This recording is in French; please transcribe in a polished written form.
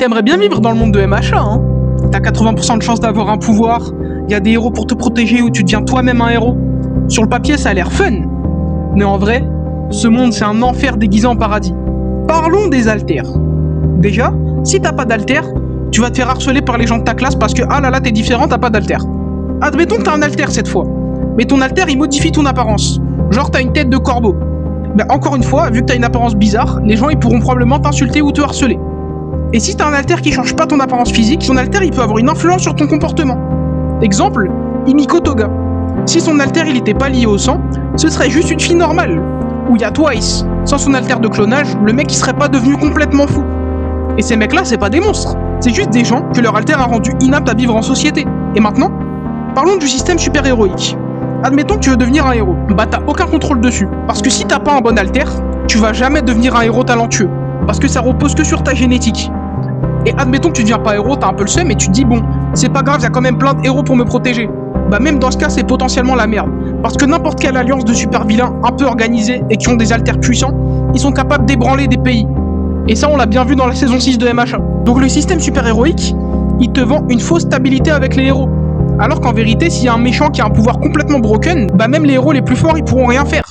T'aimerais bien vivre dans le monde de MHA, hein? T'as 80% de chance d'avoir un pouvoir, y a des héros pour te protéger ou tu deviens toi-même un héros. Sur le papier, ça a l'air fun. Mais en vrai, ce monde c'est un enfer déguisé en paradis. Parlons des alters. Déjà, si t'as pas d'alter, tu vas te faire harceler par les gens de ta classe parce que ah là là t'es différent, t'as pas d'alter. Admettons que t'as un alter cette fois. Mais ton alter il modifie ton apparence. Genre t'as une tête de corbeau. Ben encore une fois, vu que t'as une apparence bizarre, les gens ils pourront probablement t'insulter ou te harceler. Et si t'as un alter qui change pas ton apparence physique, ton alter il peut avoir une influence sur ton comportement. Exemple, Himiko Toga. Si son alter il était pas lié au sang, ce serait juste une fille normale. Ou y a Twice. Sans son alter de clonage, le mec il serait pas devenu complètement fou. Et ces mecs là c'est pas des monstres, c'est juste des gens que leur alter a rendu inaptes à vivre en société. Et maintenant, parlons du système super héroïque. Admettons que tu veux devenir un héros, bah t'as aucun contrôle dessus. Parce que si t'as pas un bon alter, tu vas jamais devenir un héros talentueux. Parce que ça repose que sur ta génétique. Et admettons que tu deviens pas héros, t'as un peu le seum et tu te dis bon, c'est pas grave, y a quand même plein de héros pour me protéger. Bah même dans ce cas c'est potentiellement la merde. Parce que n'importe quelle alliance de super vilains un peu organisés et qui ont des alters puissants, ils sont capables d'ébranler des pays. Et ça on l'a bien vu dans la saison 6 de MHA. Donc le système super héroïque, il te vend une fausse stabilité avec les héros. Alors qu'en vérité s'il y a un méchant qui a un pouvoir complètement broken, bah même les héros les plus forts ils pourront rien faire.